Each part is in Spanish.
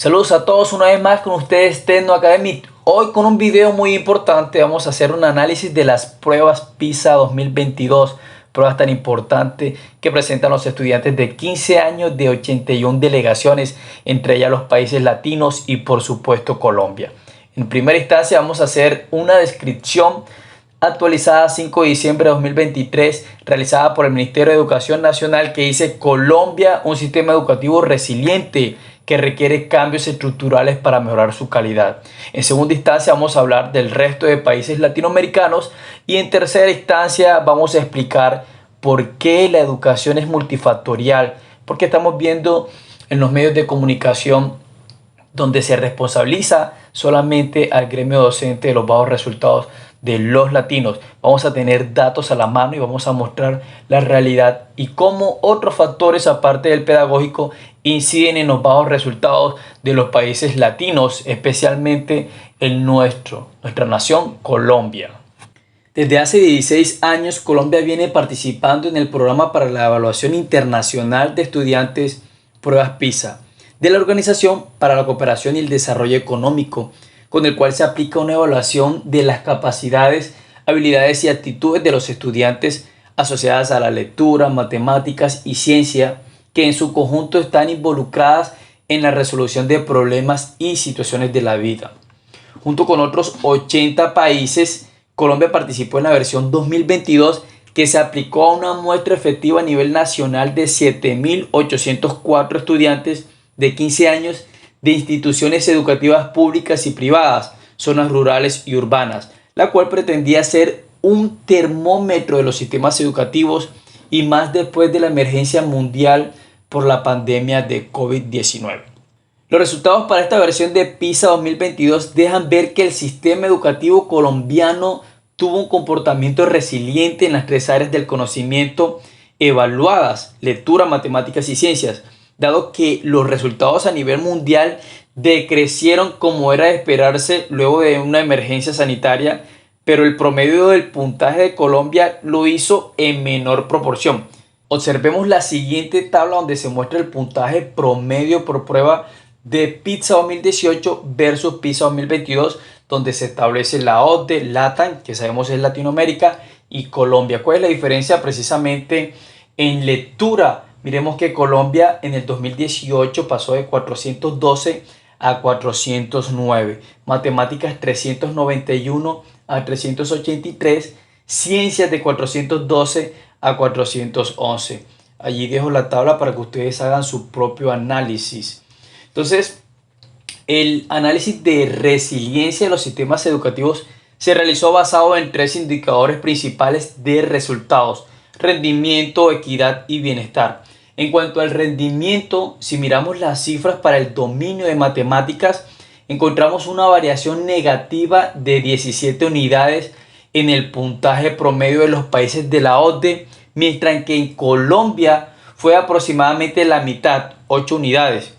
Saludos a todos una vez más con ustedes Tecno Academy. Hoy con un video muy importante vamos a hacer un análisis de las pruebas PISA 2022. Pruebas tan importantes que presentan los estudiantes de 15 años de 81 delegaciones, entre ellas los países latinos y por supuesto Colombia. En primera instancia vamos a hacer una descripción actualizada 5 de diciembre de 2023 realizada por el Ministerio de Educación Nacional, que dice: Colombia, un sistema educativo resiliente que requiere cambios estructurales para mejorar su calidad. En segunda instancia vamos a hablar del resto de países latinoamericanos y en tercera instancia vamos a explicar por qué la educación es multifactorial, porque estamos viendo en los medios de comunicación donde se responsabiliza solamente al gremio docente de los bajos resultados de los latinos. Vamos a tener datos a la mano y vamos a mostrar la realidad y cómo otros factores aparte del pedagógico inciden en los bajos resultados de los países latinos, especialmente nuestra nación, Colombia. Desde hace 16 años, Colombia viene participando en el programa para la evaluación internacional de estudiantes Pruebas PISA de la Organización para la Cooperación y el Desarrollo Económico, con el cual se aplica una evaluación de las capacidades, habilidades y actitudes de los estudiantes asociadas a la lectura, matemáticas y ciencia, que en su conjunto están involucradas en la resolución de problemas y situaciones de la vida. Junto con otros 80 países, Colombia participó en la versión 2022, que se aplicó a una muestra efectiva a nivel nacional de 7.804 estudiantes de 15 años de instituciones educativas públicas y privadas, zonas rurales y urbanas, la cual pretendía ser un termómetro de los sistemas educativos y más después de la emergencia mundial por la pandemia de COVID-19. Los resultados para esta versión de PISA 2022 dejan ver que el sistema educativo colombiano tuvo un comportamiento resiliente en las tres áreas del conocimiento evaluadas: lectura, matemáticas y ciencias, dado que los resultados a nivel mundial decrecieron como era de esperarse luego de una emergencia sanitaria, pero el promedio del puntaje de Colombia lo hizo en menor proporción. Observemos la siguiente tabla donde se muestra el puntaje promedio por prueba de PISA 2018 versus PISA 2022, donde se establece la OCDE, LATAM, que sabemos es Latinoamérica, y Colombia. ¿Cuál es la diferencia? Precisamente en lectura. Miremos que Colombia en el 2018 pasó de 412 a 409, matemáticas 391 a 383, ciencias de 412 a 411. Allí dejo la tabla para que ustedes hagan su propio análisis. Entonces, el análisis de resiliencia de los sistemas educativos se realizó basado en tres indicadores principales de resultados: rendimiento, equidad y bienestar. En cuanto al rendimiento, si miramos las cifras para el dominio de matemáticas, encontramos una variación negativa de 17 unidades en el puntaje promedio de los países de la OCDE, mientras que en Colombia fue aproximadamente la mitad, 8 unidades.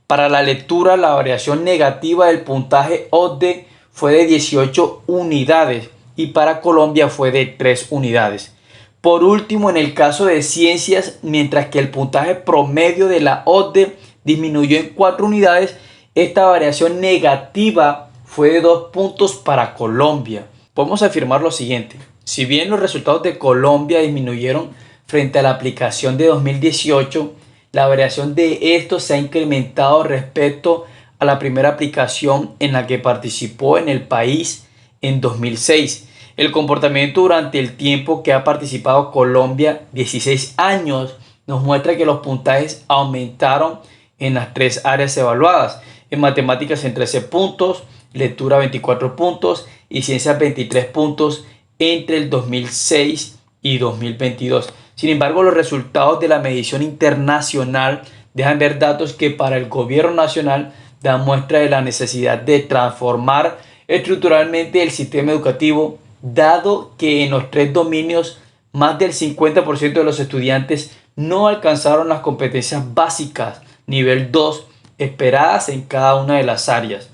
Para la lectura, la variación negativa del puntaje OCDE fue de 18 unidades y para Colombia fue de 3 unidades. Por último, en el caso de ciencias, mientras que el puntaje promedio de la OCDE disminuyó en 4 unidades, esta variación negativa fue de 2 puntos para Colombia. Podemos afirmar lo siguiente: si bien los resultados de Colombia disminuyeron frente a la aplicación de 2018, la variación de esto se ha incrementado respecto a la primera aplicación en la que participó en el país en 2006. El comportamiento durante el tiempo que ha participado Colombia, 16 años, nos muestra que los puntajes aumentaron en las tres áreas evaluadas: en matemáticas en 13 puntos, lectura 24 puntos y ciencias 23 puntos entre el 2006 y 2022. Sin embargo, los resultados de la medición internacional dejan ver datos que para el gobierno nacional dan muestra de la necesidad de transformar estructuralmente el sistema educativo, dado que en los tres dominios más del 50% de los estudiantes no alcanzaron las competencias básicas nivel 2 esperadas en cada una de las áreas.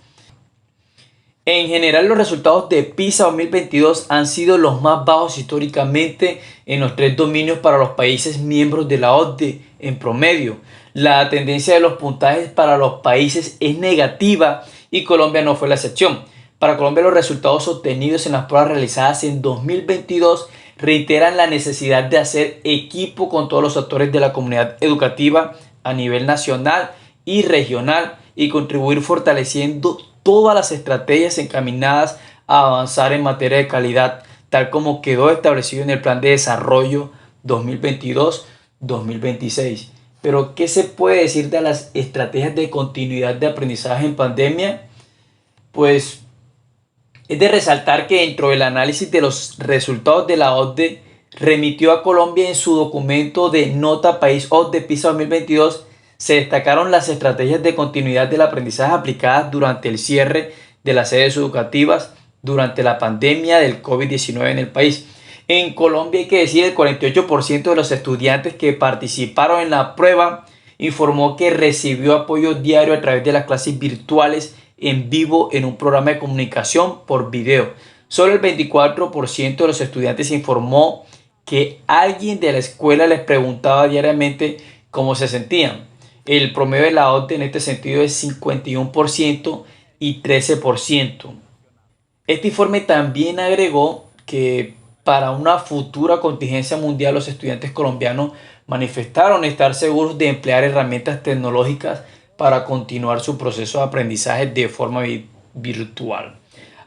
En general, los resultados de PISA 2022 han sido los más bajos históricamente en los tres dominios para los países miembros de la OCDE en promedio. La tendencia de los puntajes para los países es negativa y Colombia no fue la excepción. Para Colombia, los resultados obtenidos en las pruebas realizadas en 2022 reiteran la necesidad de hacer equipo con todos los actores de la comunidad educativa a nivel nacional y regional y contribuir fortaleciendo todas las estrategias encaminadas a avanzar en materia de calidad, tal como quedó establecido en el Plan de Desarrollo 2022-2026. Pero, ¿qué se puede decir de las estrategias de continuidad de aprendizaje en pandemia? Pues es de resaltar que dentro del análisis de los resultados de la OCDE remitió a Colombia en su documento de Nota País OCDE PISA 2022, se destacaron las estrategias de continuidad del aprendizaje aplicadas durante el cierre de las sedes educativas durante la pandemia del COVID-19 en el país. En Colombia, hay que decir, el 48% de los estudiantes que participaron en la prueba informó que recibió apoyo diario a través de las clases virtuales en vivo en un programa de comunicación por video. Solo el 24% de los estudiantes informó que alguien de la escuela les preguntaba diariamente cómo se sentían. El promedio de la OCDE en este sentido es 51% y 13%. Este informe también agregó que para una futura contingencia mundial los estudiantes colombianos manifestaron estar seguros de emplear herramientas tecnológicas para continuar su proceso de aprendizaje de forma virtual.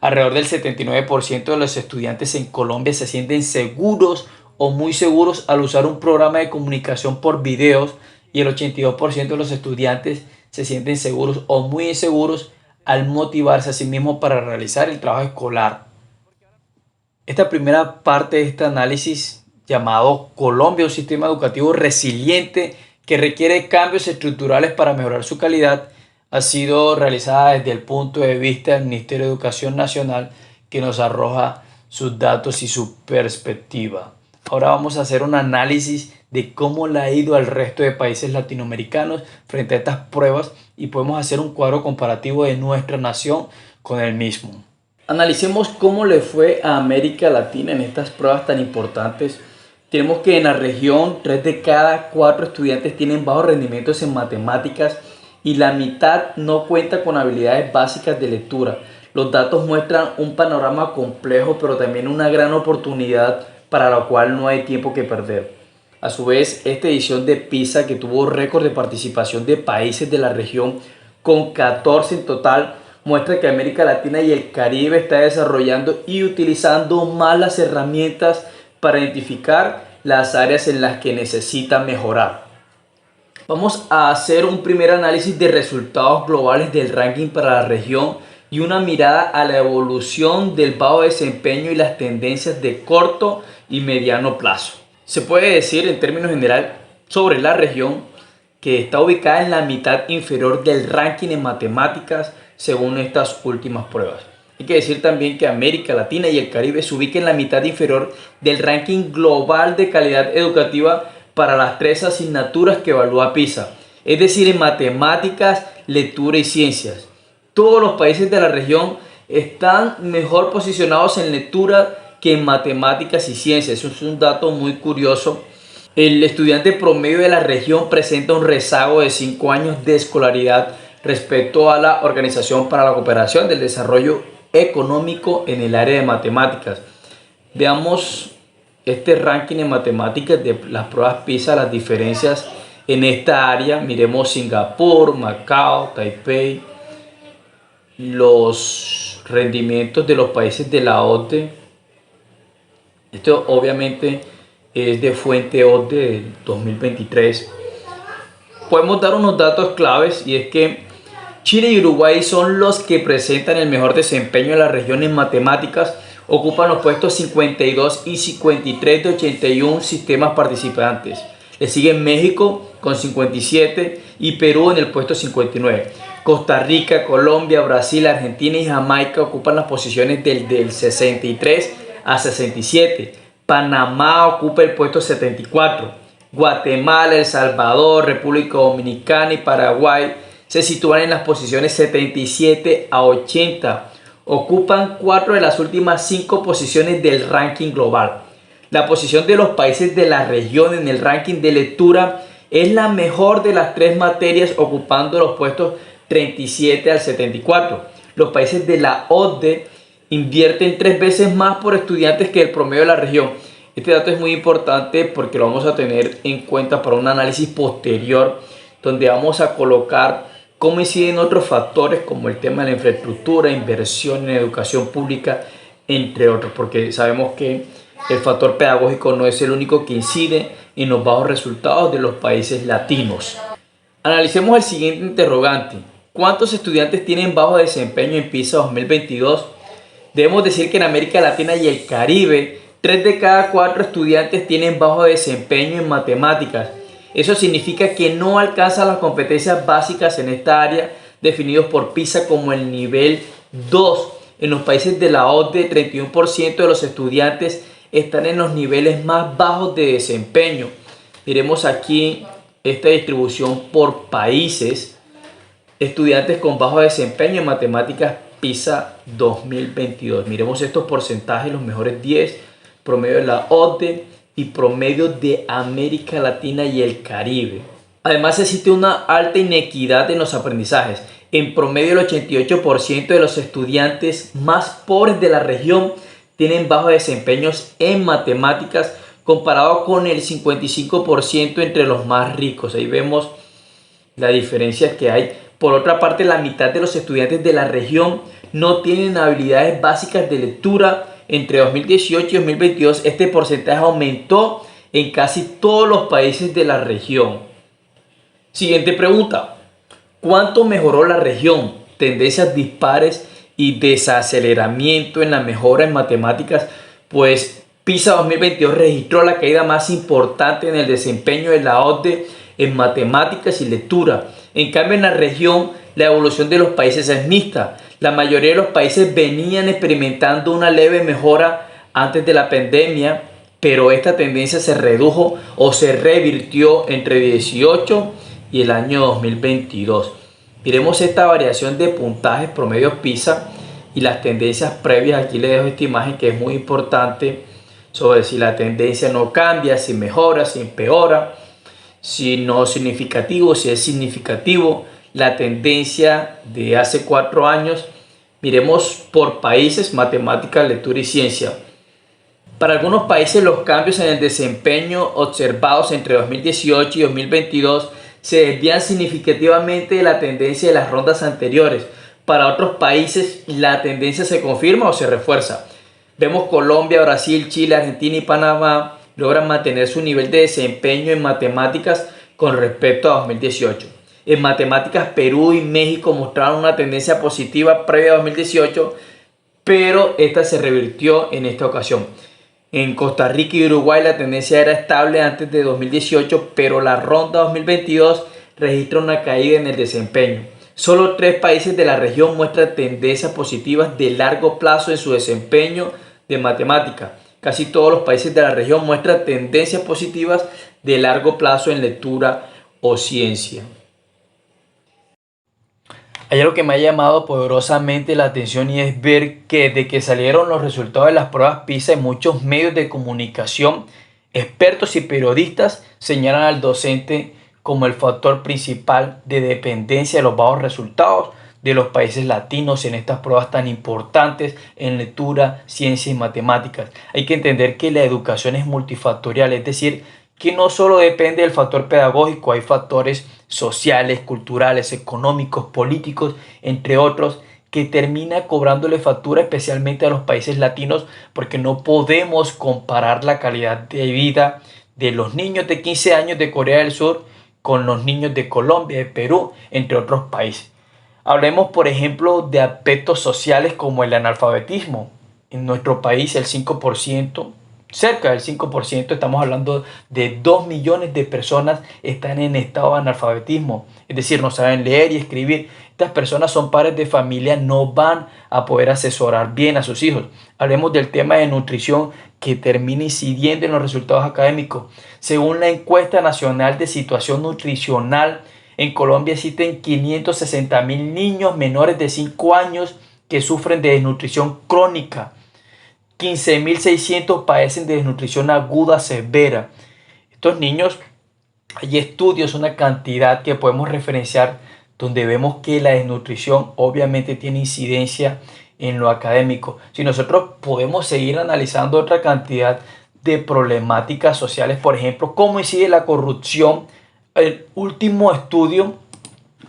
Alrededor del 79% de los estudiantes en Colombia se sienten seguros o muy seguros al usar un programa de comunicación por videos y el 82% de los estudiantes se sienten seguros o muy inseguros al motivarse a sí mismos para realizar el trabajo escolar. Esta primera parte de este análisis, llamado Colombia, un sistema educativo resiliente que requiere cambios estructurales para mejorar su calidad, ha sido realizada desde el punto de vista del Ministerio de Educación Nacional, que nos arroja sus datos y su perspectiva. Ahora vamos a hacer un análisis de cómo le ha ido al resto de países latinoamericanos frente a estas pruebas y podemos hacer un cuadro comparativo de nuestra nación con el mismo. Analicemos cómo le fue a América Latina en estas pruebas tan importantes. Tenemos que en la región 3 de cada 4 estudiantes tienen bajos rendimientos en matemáticas y la mitad no cuenta con habilidades básicas de lectura. Los datos muestran un panorama complejo, pero también una gran oportunidad para la cual no hay tiempo que perder. A su vez, esta edición de PISA, que tuvo récord de participación de países de la región con 14 en total, muestra que América Latina y el Caribe está desarrollando y utilizando más las herramientas para identificar las áreas en las que necesita mejorar. Vamos a hacer un primer análisis de resultados globales del ranking para la región y una mirada a la evolución del bajo desempeño y las tendencias de corto y mediano plazo. Se puede decir en términos generales sobre la región que está ubicada en la mitad inferior del ranking en matemáticas según estas últimas pruebas. Hay que decir también que América Latina y el Caribe se ubican en la mitad inferior del ranking global de calidad educativa para las 3 asignaturas que evalúa PISA, es decir, en matemáticas, lectura y ciencias. Todos los países de la región están mejor posicionados en lectura que en matemáticas y ciencias. Eso es un dato muy curioso. El estudiante promedio de la región presenta un rezago de 5 años de escolaridad respecto a la Organización para la Cooperación del Desarrollo Económico en el área de matemáticas. Veamos este ranking en matemáticas de las pruebas PISA, las diferencias en esta área. Miremos Singapur, Macao, Taipei, los rendimientos de los países de la OCDE. Esto obviamente es de fuente OCDE de 2023. Podemos dar unos datos claves y es que Chile y Uruguay son los que presentan el mejor desempeño en la región en matemáticas. Ocupan los puestos 52 y 53 de 81 sistemas participantes. Le siguen México con 57 y Perú en el puesto 59. Costa Rica, Colombia, Brasil, Argentina y Jamaica ocupan las posiciones del 63 a 67. Panamá ocupa el puesto 74. Guatemala, El Salvador, República Dominicana y Paraguay se sitúan en las posiciones 77 a 80. Ocupan 4 de las últimas 5 posiciones del ranking global. La posición de los países de la región en el ranking de lectura es la mejor de las 3 materias, ocupando los puestos 37 al 74. Los países de la OCDE invierten 3 veces más por estudiantes que el promedio de la región. Este dato es muy importante porque lo vamos a tener en cuenta para un análisis posterior, donde vamos a colocar cómo inciden otros factores como el tema de la infraestructura, inversión en educación pública, entre otros, porque sabemos que el factor pedagógico no es el único que incide en los bajos resultados de los países latinos. Analicemos el siguiente interrogante. ¿Cuántos estudiantes tienen bajo desempeño en PISA 2022? Debemos decir que en América Latina y el Caribe, 3 de cada 4 estudiantes tienen bajo desempeño en matemáticas. Eso significa que no alcanzan las competencias básicas en esta área definidos por PISA como el nivel 2. En los países de la OCDE, 31% de los estudiantes están en los niveles más bajos de desempeño. Miremos aquí esta distribución por países. Estudiantes con bajo desempeño en matemáticas PISA 2022. Miremos estos porcentajes, los mejores 10, promedio de la OCDE y promedio de América Latina y el Caribe. Además existe una alta inequidad en los aprendizajes. En promedio el 88% de los estudiantes más pobres de la región tienen bajos desempeños en matemáticas comparado con el 55% entre los más ricos. Ahí vemos la diferencia que hay. Por otra parte, la mitad de los estudiantes de la región no tienen habilidades básicas de lectura. Entre 2018 y 2022 este porcentaje aumentó en casi todos los países de la región. Siguiente pregunta. ¿Cuánto mejoró la región? Tendencias dispares y desaceleramiento en la mejora en matemáticas, pues PISA 2022 registró la caída más importante en el desempeño de la OCDE en matemáticas y lectura. En cambio, en la región la evolución de los países es mixta. La mayoría de los países venían experimentando una leve mejora antes de la pandemia, pero esta tendencia se redujo o se revirtió entre 2018 y el año 2022. Miremos esta variación de puntajes promedios PISA y las tendencias previas. Aquí les dejo esta imagen que es muy importante sobre si la tendencia no cambia, si mejora, si empeora, si no es significativo, si es significativo. La tendencia de hace 4 años. Miremos por países, matemáticas, lectura y ciencia. Para algunos países los cambios en el desempeño observados entre 2018 y 2022 se desvían significativamente de la tendencia de las rondas anteriores. Para otros países la tendencia se confirma o se refuerza. Vemos Colombia, Brasil, Chile, Argentina y Panamá logran mantener su nivel de desempeño en matemáticas con respecto a 2018. En matemáticas, Perú y México mostraron una tendencia positiva previa a 2018, pero esta se revirtió en esta ocasión. En Costa Rica y Uruguay la tendencia era estable antes de 2018, pero la ronda 2022 registra una caída en el desempeño. Solo 3 países de la región muestran tendencias positivas de largo plazo en su desempeño de matemática. Casi todos los países de la región muestran tendencias positivas de largo plazo en lectura o ciencia. Hay algo que me ha llamado poderosamente la atención y es ver que desde que salieron los resultados de las pruebas PISA en muchos medios de comunicación, expertos y periodistas señalan al docente como el factor principal de dependencia de los bajos resultados de los países latinos en estas pruebas tan importantes en lectura, ciencia y matemáticas. Hay que entender que la educación es multifactorial, es decir, que no solo depende del factor pedagógico, hay factores sociales, culturales, económicos, políticos, entre otros, que termina cobrándole factura especialmente a los países latinos porque no podemos comparar la calidad de vida de los niños de 15 años de Corea del Sur con los niños de Colombia, de Perú, entre otros países. Hablemos, por ejemplo, de aspectos sociales como el analfabetismo. En nuestro país el 5%, cerca del 5%, estamos hablando de 2 millones de personas están en estado de analfabetismo. Es decir, no saben leer y escribir. Estas personas son padres de familia, no van a poder asesorar bien a sus hijos. Hablemos del tema de nutrición que termina incidiendo en los resultados académicos. Según la encuesta nacional de situación nutricional, en Colombia existen 560.000 niños menores de 5 años que sufren de desnutrición crónica. 15.600 padecen de desnutrición aguda severa. Estos niños, hay estudios, una cantidad que podemos referenciar donde vemos que la desnutrición obviamente tiene incidencia en lo académico. Si nosotros podemos seguir analizando otra cantidad de problemáticas sociales, por ejemplo, cómo incide la corrupción. El último estudio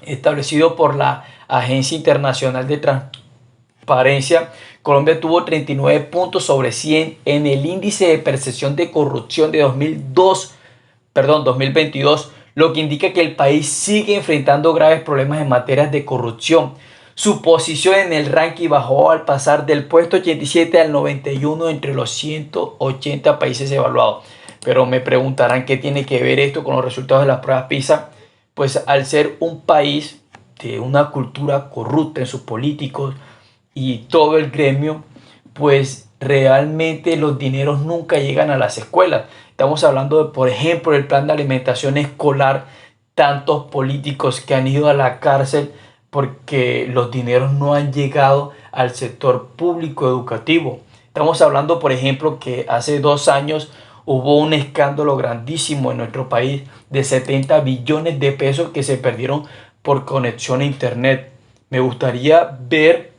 establecido por la Agencia Internacional de Transparencia, Colombia tuvo 39 puntos sobre 100 en el índice de percepción de corrupción de 2022, lo que indica que el país sigue enfrentando graves problemas en materia de corrupción. Su posición en el ranking bajó al pasar del puesto 87 al 91 entre los 180 países evaluados. Pero me preguntarán qué tiene que ver esto con los resultados de las pruebas PISA. Pues al ser un país de una cultura corrupta en sus políticos y todo el gremio, pues realmente los dineros nunca llegan a las escuelas. Estamos hablando de, por ejemplo, el plan de alimentación escolar, tantos políticos que han ido a la cárcel porque los dineros no han llegado al sector público educativo. Estamos hablando, por ejemplo, que hace 2 años hubo un escándalo grandísimo en nuestro país de 70 billones de pesos que se perdieron por conexión a internet. Me gustaría ver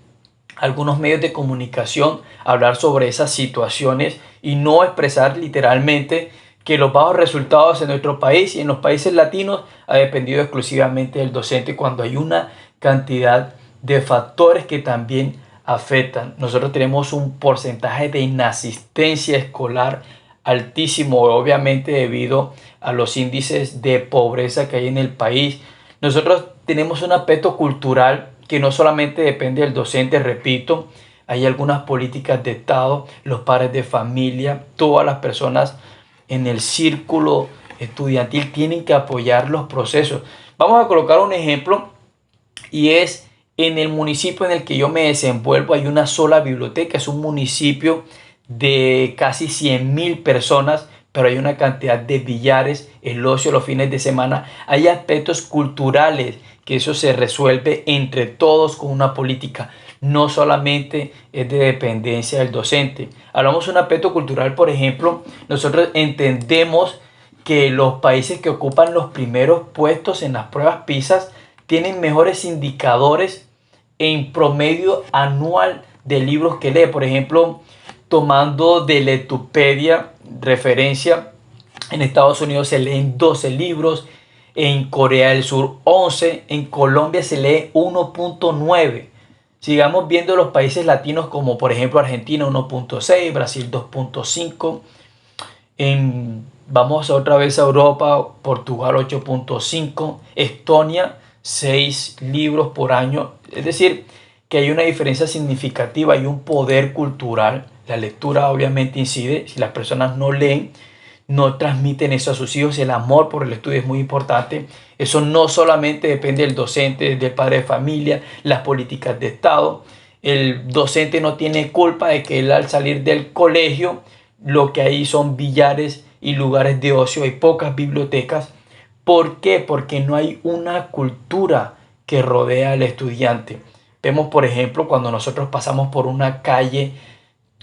algunos medios de comunicación hablar sobre esas situaciones y no expresar literalmente que los bajos resultados en nuestro país y en los países latinos ha dependido exclusivamente del docente, cuando hay una cantidad de factores que también afectan. Nosotros tenemos un porcentaje de inasistencia escolar altísimo, obviamente debido a los índices de pobreza que hay en el país. Nosotros tenemos un aspecto cultural que no solamente depende del docente, repito, hay algunas políticas de Estado, los padres de familia, todas las personas en el círculo estudiantil tienen que apoyar los procesos. Vamos a colocar un ejemplo y es en el municipio en el que yo me desenvuelvo hay una sola biblioteca, es un municipio de casi 100.000 personas, pero hay una cantidad de billares, el ocio los fines de semana, hay aspectos culturales que eso se resuelve entre todos con una política, no solamente es de dependencia del docente. Hablamos de un aspecto cultural, por ejemplo, nosotros entendemos que los países que ocupan los primeros puestos en las pruebas PISA tienen mejores indicadores en promedio anual de libros que lee. Por ejemplo, tomando de Lectupedia referencia, en Estados Unidos se leen 12 libros, en Corea del Sur 11, en Colombia se lee 1.9. Sigamos viendo los países latinos como por ejemplo Argentina 1.6, Brasil 2.5. Vamos otra vez a Europa, Portugal 8.5, Estonia 6 libros por año. Es decir, que hay una diferencia significativa, hay un poder cultural. La lectura obviamente incide. Si las personas no leen, no transmiten eso a sus hijos. El amor por el estudio es muy importante. Eso no solamente depende del docente, del padre de familia, las políticas de Estado. El docente no tiene culpa de que él al salir del colegio lo que hay son billares y lugares de ocio, hay pocas bibliotecas. ¿Por qué? Porque no hay una cultura que rodea al estudiante. Vemos, por ejemplo, cuando nosotros pasamos por una calle,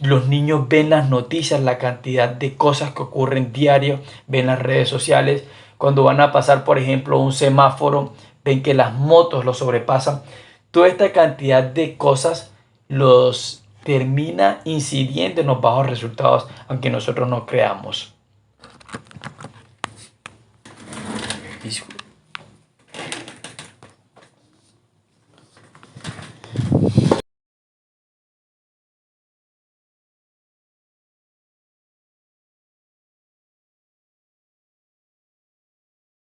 los niños ven las noticias, la cantidad de cosas que ocurren diario, ven las redes sociales. Cuando van a pasar, por ejemplo, un semáforo, ven que las motos los sobrepasan. Toda esta cantidad de cosas los termina incidiendo en los bajos resultados, aunque nosotros no creamos. Disculpe.